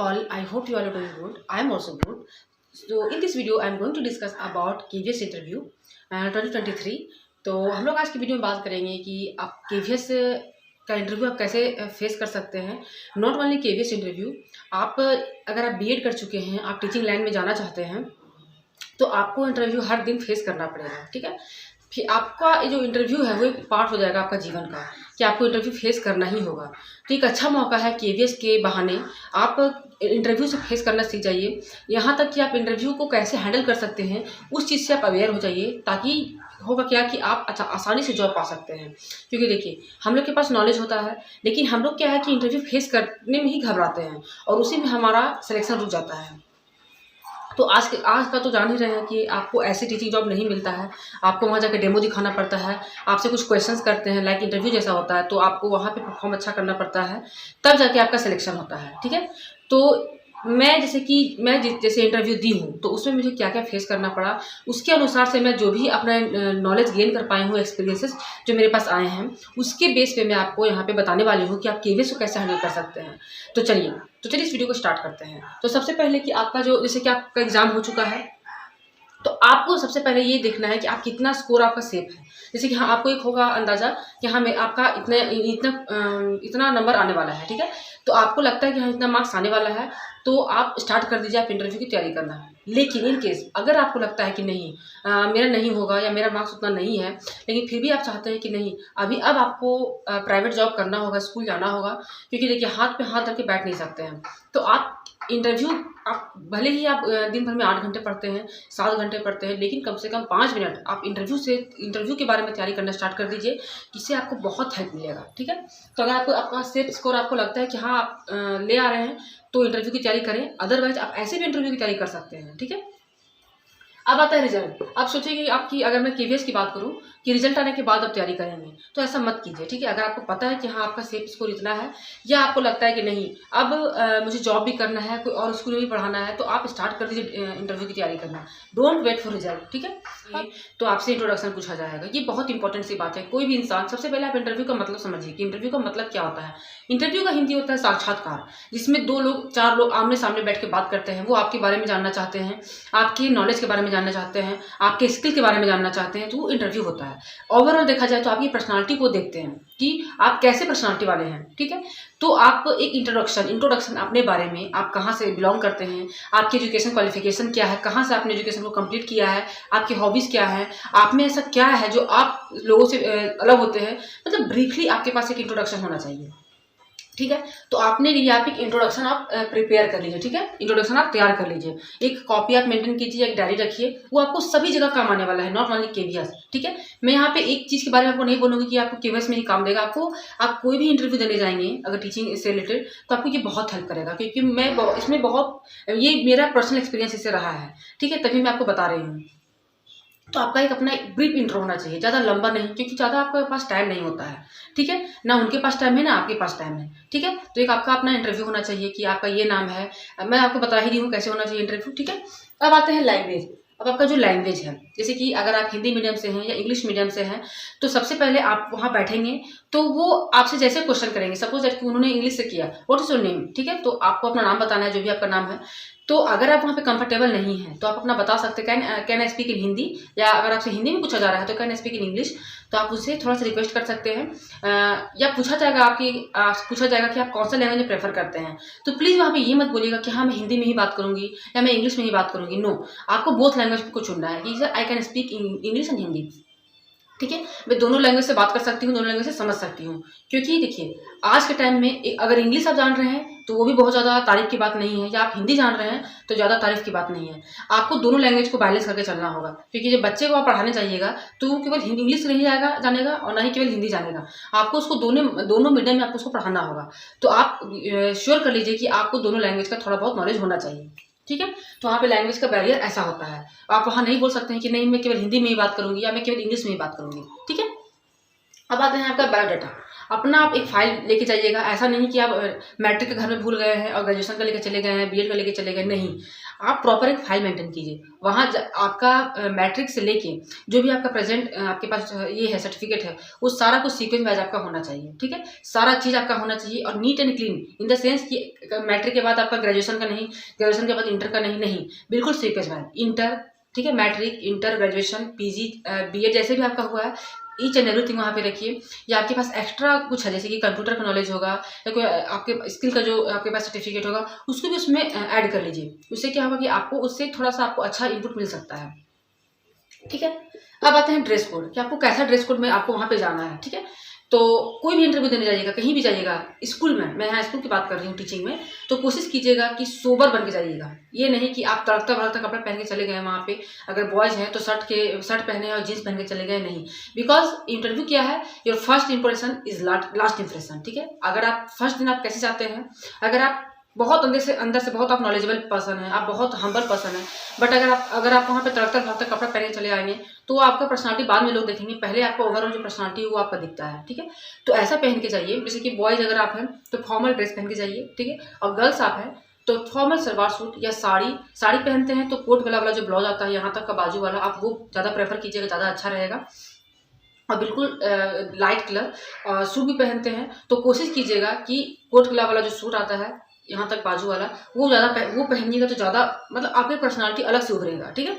all. I hope you all are doing good. I am also good. So in this video I am going to discuss about KVS interview 2023. तो हम लोग आज की video में बात करेंगे कि आप KVS का इंटरव्यू आप कैसे फेस कर सकते हैं। नॉट ओनली KVS इंटरव्यू, आप अगर आप बीएड कर चुके हैं, आप टीचिंग लाइन में जाना चाहते हैं तो आपको इंटरव्यू हर दिन फेस करना पड़ेगा। ठीक है, फिर आपका ये जो इंटरव्यू है वो एक पार्ट हो जाएगा आपका जीवन का, कि आपको इंटरव्यू फेस करना ही होगा। तो एक अच्छा मौका है KVS के बहाने आप इंटरव्यू से फेस करना सीख जाइए। यहाँ तक कि आप इंटरव्यू को कैसे हैंडल कर सकते हैं उस चीज़ से आप अवेयर हो जाइए, ताकि होगा क्या कि आप अच्छा आसानी से जॉब पा सकते हैं। क्योंकि देखिए, हम लोग के पास नॉलेज होता है, लेकिन हम लोग क्या है कि इंटरव्यू फेस करने में ही घबराते हैं और उसी में हमारा सिलेक्शन रुक जाता है। तो आज का तो जान ही रहे हैं कि आपको ऐसी टीचिंग जॉब नहीं मिलता है। आपको वहाँ जाकर डेमो दिखाना पड़ता है, आपसे कुछ क्वेश्चंस करते हैं, लाइक इंटरव्यू जैसा होता है, तो आपको वहाँ पे परफॉर्म अच्छा करना पड़ता है, तब जाके आपका सिलेक्शन होता है। ठीक है, तो मैं जैसे इंटरव्यू दी हूँ तो उसमें मुझे क्या क्या फेस करना पड़ा, उसके अनुसार से मैं जो भी अपना नॉलेज गेन कर पाई हूँ, एक्सपीरियंसेस जो मेरे पास आए हैं, उसके बेस पे मैं आपको यहाँ पे बताने वाली हूँ कि आप KVS को कैसे हैंडल कर सकते हैं। तो चलिए इस वीडियो को स्टार्ट करते हैं। तो सबसे पहले कि आपका जैसे कि आपका एग्जाम हो चुका है, तो आपको सबसे पहले ये देखना है कि आप कितना स्कोर आपका सेफ है। जैसे कि हाँ, आपको एक होगा अंदाजा कि हाँ मैं आपका इतना नंबर आने वाला है। ठीक है, तो आपको लगता है कि हाँ इतना मार्क्स आने वाला है, तो आप स्टार्ट कर दीजिए, आप इंटरव्यू की तैयारी करना है। लेकिन इन केस अगर आपको लगता है कि नहीं मेरा नहीं होगा या मेरा मार्क्स उतना नहीं है, लेकिन फिर भी आप चाहते हैं कि नहीं अब आपको प्राइवेट जॉब करना होगा, स्कूल जाना होगा, क्योंकि देखिए हाथ पे हाथ रख के बैठ नहीं सकते हैं। तो आप इंटरव्यू, आप भले ही आप दिन भर में 8 घंटे पढ़ते हैं, 7 घंटे पढ़ते हैं, लेकिन कम से कम 5 मिनट आप इंटरव्यू के बारे में तैयारी करना स्टार्ट कर दीजिए, जिससे आपको बहुत हेल्प मिलेगा। ठीक है, तो अगर आपको आपका सेफ स्कोर आपको लगता है कि हाँ आप ले आ रहे हैं, तो इंटरव्यू की तैयारी करें। अदरवाइज आप ऐसे भी इंटरव्यू की तैयारी कर सकते हैं। ठीक है, अब आता है रिजल्ट। आप सोचिए कि अगर मैं KVS की बात करूं कि रिजल्ट आने के बाद आप तैयारी करेंगे, तो ऐसा मत कीजिए। ठीक है, अगर आपको पता है कि हाँ आपका सेफ स्कोर इतना है, या आपको लगता है कि नहीं अब मुझे जॉब भी करना है, कोई और स्कूल में भी पढ़ाना है, तो आप स्टार्ट कर दीजिए इंटरव्यू की तैयारी करना। Don't wait for result. ठीक है, तो आपसे इंट्रोडक्शन पूछा जाएगा, ये बहुत इंपॉर्टेंट सी बात है। कोई भी इंसान, सबसे पहले आप इंटरव्यू का मतलब समझिए कि इंटरव्यू का मतलब क्या होता है। इंटरव्यू का हिंदी होता है साक्षात्कार, जिसमें 2 लोग 4 लोग आमने सामने बैठ के बात करते हैं। वो आपके बारे में जानना चाहते हैं, आपकी नॉलेज के बारे में जानना चाहते हैं, आपके स्किल के बारे में जानना चाहते हैं, तो वो इंटरव्यू होता है। ओवरऑल देखा जाए तो आपकी पर्सनालिटी को देखते हैं कि आप कैसे पर्सनालिटी वाले हैं। ठीक है, तो आप एक इंट्रोडक्शन अपने बारे में, आप कहाँ से बिलोंग करते हैं, आपकी एजुकेशन क्वालिफिकेशन क्या है, कहाँ से आपने एजुकेशन को कंप्लीट किया है, आपकी हॉबीज़ क्या है, आप में ऐसा क्या है जो आप लोगों से अलग होते हैं, मतलब ब्रीफली आपके पास एक इंट्रोडक्शन होना चाहिए। ठीक है, तो आपने आप एक इंट्रोडक्शन आप प्रिपेयर कर लीजिए। ठीक है, इंट्रोडक्शन आप तैयार कर लीजिए, एक कॉपी आप मेंटेन कीजिए, एक डायरी रखिए, वो आपको सभी जगह काम आने वाला है, नॉट ओनली KVS। ठीक है, मैं यहाँ पे एक चीज़ के बारे में आपको नहीं बोलूँगी कि आपको KVS में ही काम देगा। आप कोई भी इंटरव्यू देने जाएंगे अगर टीचिंग से रिलेटेड, तो आपको ये बहुत हेल्प करेगा, क्योंकि मैं इसमें ये मेरा पर्सनल एक्सपीरियंस इससे रहा है। ठीक है, तभी मैं आपको बता रही हूँ। तो आपका एक अपना एक ब्रीफ इंट्रो होना चाहिए, ज़्यादा लंबा नहीं, क्योंकि ज़्यादा आपके पास टाइम नहीं होता है। ठीक है, ना उनके पास टाइम है ना आपके पास टाइम है। ठीक है, तो एक आपका अपना इंटरव्यू होना चाहिए कि आपका ये नाम है। मैं आपको बता ही रही हूँ कैसे होना चाहिए इंटरव्यू। ठीक है, अब आते हैं लैंग्वेज। अब आपका जो लैंग्वेज है, जैसे कि अगर आप हिंदी मीडियम से हैं या इंग्लिश मीडियम से हैं, तो सबसे पहले आप वहाँ बैठेंगे तो वो आपसे जैसे क्वेश्चन करेंगे, सपोज दैट कि उन्होंने इंग्लिश से किया, व्हाट इज योर नेम। ठीक है, तो आपको अपना नाम बताना है, जो भी आपका नाम है। तो अगर आप वहाँ पे कंफर्टेबल नहीं हैं, तो आप अपना बता सकते हैं can I speak in Hindi, या अगर आपसे हिंदी में पूछा जा रहा है तो can I speak in English, तो आप उससे थोड़ा सा रिक्वेस्ट कर सकते हैं। या पूछा जाएगा कि आप कौन सा लैंग्वेज में प्रेफर करते हैं, तो प्लीज़ वहाँ पे ये मत बोलिएगा कि हाँ मैं हिंदी में ही बात करूँगी या मैं इंग्लिश में ही बात करूँगी। नो, आपको बोथ लैंग्वेज को चुनना है कि sir I can speak English and Hindi. ठीक है, मैं दोनों लैंग्वेज से बात कर सकती हूँ, दोनों लैंग्वेज से समझ सकती हूँ। क्योंकि देखिए, आज के टाइम में अगर इंग्लिश आप जान रहे हैं तो वो भी बहुत ज़्यादा तारीफ की बात नहीं है, या आप हिंदी जान रहे हैं तो ज़्यादा तारीफ की बात नहीं है। आपको दोनों लैंग्वेज को बैलेंस करके चलना होगा, क्योंकि जब बच्चे को आप पढ़ाने जाइएगा तो वो केवल इंग्लिश नहीं जानेगा और ना ही केवल हिंदी जानेगा। आपको उसको दोनों मीडियम में आपको उसको पढ़ाना होगा। तो आप श्योर कर लीजिए कि आपको दोनों लैंग्वेज का थोड़ा बहुत नॉलेज होना चाहिए। ठीक है, तो वहाँ पे लैंग्वेज का बैरियर ऐसा होता है। आप वहाँ नहीं बोल सकते हैं कि नहीं मैं केवल हिंदी में ही बात करूँगी या मैं केवल इंग्लिश में ही बात करूँगी। ठीक है, अब आते हैं आपका बायोडाटा। अपना आप एक फाइल लेके जाइएगा। ऐसा नहीं कि आप मैट्रिक के घर में भूल गए हैं और ग्रेजुएशन का लेके चले गए हैं, BEड का लेके चले गए, नहीं। आप प्रॉपर एक फाइल मेंटेन कीजिए। वहाँ आपका मैट्रिक से लेके जो भी आपका प्रेजेंट आपके पास ये है सर्टिफिकेट है, वो सारा कुछ सीक्वेंस वाइज आपका होना चाहिए, ठीक है। सारा चीज़ आपका होना चाहिए और neat and clean in the sense कि मैट्रिक के बाद आपका ग्रेजुएशन का नहीं, ग्रेजुएशन के बाद इंटर का नहीं, नहीं, बिल्कुल सीक्वेंस वाइज इंटर, ठीक है, matric, inter, graduation, PG, BEd जैसे भी आपका हुआ है, ईच एंड एवरीथिंग वहाँ पे रखिए। या आपके पास एक्स्ट्रा कुछ है जैसे कि कंप्यूटर का नॉलेज होगा या कोई आपके स्किल का जो आपके पास सर्टिफिकेट होगा, उसको भी उसमें ऐड कर लीजिए। उससे क्या होगा कि आपको उससे थोड़ा सा आपको अच्छा इनपुट मिल सकता है, ठीक है। अब आते हैं ड्रेस कोड कि आपको कैसा ड्रेस कोड में आपको वहाँ पे जाना है, ठीक है। तो कोई भी इंटरव्यू देने जाइएगा, कहीं भी जाइएगा, स्कूल में, मैं यहाँ स्कूल की बात कर रही हूँ, टीचिंग में, तो कोशिश कीजिएगा कि सोबर बन के जाइएगा। ये नहीं कि आप तड़कता भड़कता कपड़ा पहन के चले गए वहाँ पे। अगर बॉयज़ हैं तो शर्ट पहने और जीन्स पहन के चले गए, नहीं। बिकॉज इंटरव्यू क्या है, your first impression is last impression, ठीक है। अगर आप फर्स्ट दिन आप कैसे जाते हैं, अगर आप बहुत अंदर से बहुत आप नॉलेजेबल पर्सन है, आप बहुत हम्बल पर्सन है, बट अगर आप वहाँ पे तड़कता भड़कता कपड़ा पहन के चले आएंगे तो आपका पर्सनालिटी बाद में लोग देखेंगे, पहले आपका ओवरऑल जो पर्सनालिटी है वो आपका दिखता है, ठीक है। तो ऐसा पहन के जाइए, जैसे कि बॉयज अगर आप हैं तो फॉर्मल ड्रेस पहन के जाइए, ठीक है। और गर्ल्स आप हैं तो फॉर्मल सलवार सूट या साड़ी पहनते हैं तो कोट गला वाला जो ब्लाउज आता है यहाँ तक का बाजू वाला, आप वो ज़्यादा प्रेफर कीजिएगा, ज़्यादा अच्छा रहेगा। और बिल्कुल लाइट कलर सूट भी पहनते हैं तो कोशिश कीजिएगा कि कोट गला वाला जो सूट आता है यहाँ तक बाजू वाला, वो वो पहनिएगा तो ज़्यादा मतलब आपकी पर्सनालिटी अलग से उभरेगा, ठीक है।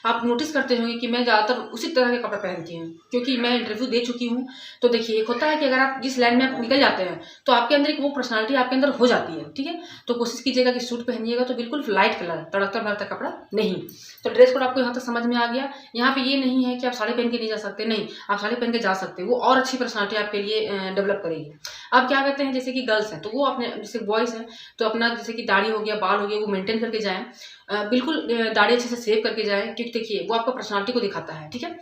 आप नोटिस करते होंगे कि मैं ज़्यादातर उसी तरह के कपड़े पहनती हूँ क्योंकि मैं इंटरव्यू दे चुकी हूँ। तो देखिए एक होता है कि अगर आप जिस लाइन में आप निकल जाते हैं तो आपके अंदर एक वो पर्सनालिटी आपके अंदर हो जाती है, ठीक है। तो कोशिश कीजिएगा कि सूट पहनिएगा तो बिल्कुल लाइट कलर, तड़कता भड़कता कपड़ा नहीं। तो ड्रेस कोड आपको यहाँ तक समझ में आ गया। यहाँ पे ये नहीं है कि आप साड़ी पहन के नहीं जा सकते, नहीं, आप साड़ी पहन के जा सकते, वो और अच्छी पर्सनालिटी आपके लिए डेवलप करेगी। अब क्या कहते हैं, जैसे कि गर्ल्स हैं तो वो अपने, जैसे बॉयज़ हैं तो अपना जैसे कि दाढ़ी हो गया, बाल हो गया, वो मेंटेन करके जाएं, बिल्कुल दाढ़ी अच्छे से सेव करके जाएं, क्योंकि देखिए वो आपका पर्सनालिटी को दिखाता है, ठीक है।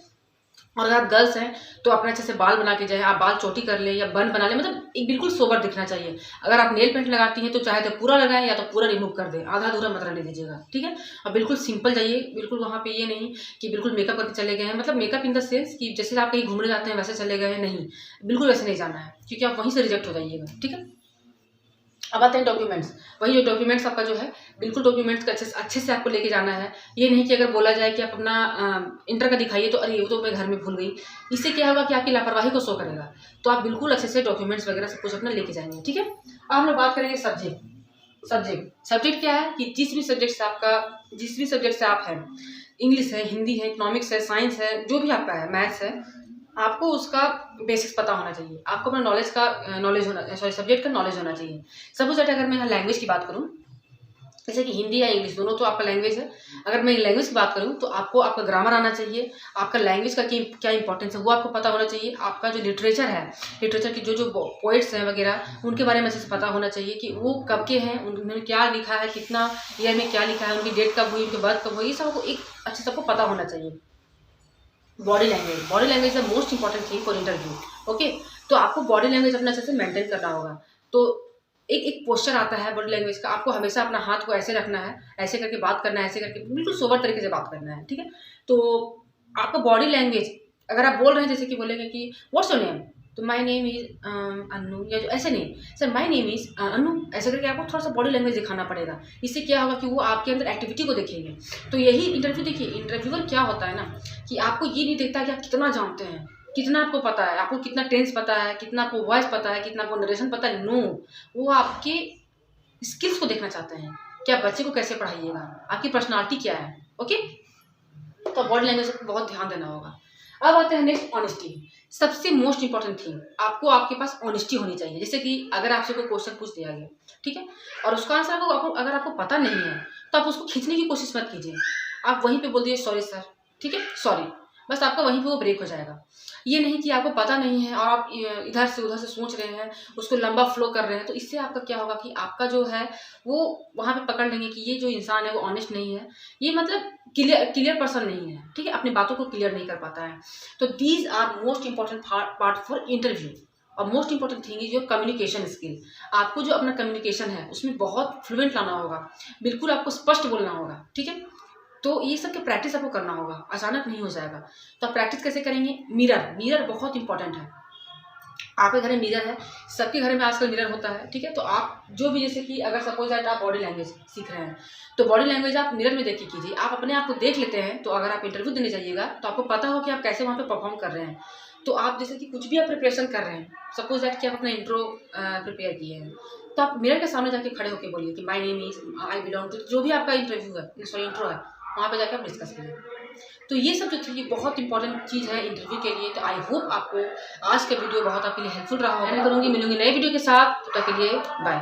और अगर आप गर्ल्स हैं तो अपने अच्छे से बाल बना के जाए, आप बाल चोटी कर ले या बन बना ले, मतलब एक बिल्कुल सोबर दिखना चाहिए। अगर आप नेल पेंट लगाती हैं तो चाहे तो पूरा लगाएं या तो पूरा रिमूव कर दें, आधा अधूरा मत रहने दीजिएगा, ठीक है। और बिल्कुल सिंपल जाइए, बिल्कुल वहाँ पे ये नहीं कि बिल्कुल मेकअप करके चले गए हैं, मतलब मेकअप इन द सेंस कि जैसे आप कहीं घूमने जाते हैं वैसे चले गए हैं, नहीं, बिल्कुल वैसे नहीं जाना है क्योंकि आप वहीं से रिजेक्ट हो जाइएगा, ठीक है। अब आते हैं डॉक्यूमेंट्स। वही जो डॉक्यूमेंट्स आपका जो है बिल्कुल डॉक्यूमेंट्स का अच्छे से आपको लेके जाना है। ये नहीं कि अगर बोला जाए कि आप अपना इंटर का दिखाइए तो अरे वो तो मैं घर में भूल गई, इससे क्या होगा कि आपकी लापरवाही को शो करेगा। तो आप बिल्कुल अच्छे से डॉक्यूमेंट्स वगैरह सब कुछ अपना लेके जाएंगे, ठीक है। अब हम लोग बात करेंगे सब्जेक्ट क्या है कि जिस भी सब्जेक्ट से आप हैं, इंग्लिश है, हिंदी है, इकोनॉमिक्स है, साइंस है, जो भी आपका है, मैथ्स है, आपको उसका बेसिक्स पता होना चाहिए। आपको अपना सब्जेक्ट का नॉलेज होना चाहिए। सपोज दैट अगर मैं यहाँ लैंग्वेज की बात करूँ, जैसे कि हिंदी या इंग्लिश दोनों तो आपका लैंग्वेज है, अगर मैं लैंग्वेज की बात करूँ तो आपको आपका ग्रामर आना चाहिए, आपका लैंग्वेज का क्या इंपॉर्टेंस है वो आपको पता होना चाहिए। आपका जो लिटरेचर की जो पोइट्स हैं वगैरह उनके बारे में अच्छे से पता होना चाहिए कि वो कब के हैं, उन्होंने क्या लिखा है, कितना ईयर में क्या लिखा है, उनकी डेट कब हुई, उनकी बर्थ कब हुई, ये सब एक अच्छे सबको पता होना चाहिए। Body language the most important thing for interview, okay. तो आपको बॉडी लैंग्वेज अपना अच्छे से मेंटेन करना होगा। तो एक पोस्चर आता है बॉडी लैंग्वेज का, आपको हमेशा अपना हाथ को ऐसे रखना है, ऐसे करके बात करना है, ऐसे करके बिल्कुल सोबर तरीके से बात करना है, ठीक है। तो आपका बॉडी लैंग्वेज, अगर आप बोल रहे हैं जैसे कि बोलेंगे कि व्हाट्स योर नेम, तो माय नेम इज अन्नू, या जो ऐसे नहीं, sir my name is Annu, ऐसे करके आपको थोड़ा सा बॉडी लैंग्वेज दिखाना पड़ेगा। इससे क्या होगा कि वो आपके अंदर एक्टिविटी को देखेंगे। तो यही इंटरव्यू, देखिए इंटरव्यूअर क्या होता है ना कि आपको ये नहीं देखता कि आप कितना जानते हैं, कितना आपको पता है, आपको कितना टेंस पता है, कितना आपको वॉइस पता है, कितना आपको नरेशन पता है, नो, वो आपके स्किल्स को देखना चाहते हैं कि आप बच्चे को कैसे पढ़ाइएगा, आपकी पर्सनालिटी क्या है, ओके। तो बॉडी लैंग्वेज को बहुत ध्यान देना होगा। अब आते हैं नेक्स्ट, ऑनेस्टी। सबसे मोस्ट इंपॉर्टेंट थिंग, आपको आपके पास ऑनेस्टी होनी चाहिए। जैसे कि अगर आपसे कोई क्वेश्चन पूछ दिया गया, ठीक है, और उसका आंसर अगर आपको पता नहीं है तो आप उसको खींचने की कोशिश मत कीजिए। आप वहीं पे बोल दिए सॉरी सर, ठीक है, सॉरी, बस आपका वहीं पे वो ब्रेक हो जाएगा। ये नहीं कि आपको पता नहीं है और आप इधर से उधर से सोच रहे हैं, उसको लंबा फ्लो कर रहे हैं, तो इससे आपका क्या होगा कि आपका जो है वो वहाँ पे पकड़ लेंगे कि ये जो इंसान है वो ऑनेस्ट नहीं है, ये मतलब क्लियर पर्सन नहीं है, ठीक है, अपनी बातों को क्लियर नहीं कर पाता है। तो these are most important part for interview. और most important thing is your communication skill. आपको जो अपना कम्युनिकेशन है उसमें बहुत फ्लुएंट लाना होगा, बिल्कुल आपको स्पष्ट बोलना होगा, ठीक है। तो ये सब की प्रैक्टिस आपको करना होगा, अचानक नहीं हो जाएगा। तो आप प्रैक्टिस कैसे करेंगे? मिरर बहुत इंपॉर्टेंट है। आपके घर में मिरर है, सबके घर में आजकल मिरर होता है, ठीक है। तो आप जो भी, जैसे कि अगर सपोज दैट आप बॉडी लैंग्वेज सीख रहे हैं, तो बॉडी लैंग्वेज आप मिरर में देख के कीजिए। आप अपने आप को देख लेते हैं, तो अगर आप इंटरव्यू देने जाइएगा तो आपको पता हो कि आप कैसे वहाँ पे परफॉर्म कर रहे हैं। तो आप जैसे कि कुछ भी आप प्रिपरेशन कर रहे हैं, सपोज दैट कि आप अपना इंट्रो प्रिपेयर किए हैं, तो आप मिरर के सामने जाके खड़े होकर बोलिए कि my name is, I belong to, जो भी आपका इंटरव्यू है, सॉरी इंट्रो है, वहाँ पे जाकर आप डिस्कस कीजिए। तो ये सब जो थी, ये बहुत इंपॉर्टेंट चीज़ है इंटरव्यू के लिए। तो आई होप आपको आज का वीडियो बहुत आपके लिए हेल्पफुल रहा होगा। मैं करूँगी, मिलूंगी नए वीडियो के साथ, तब तक के लिए बाय।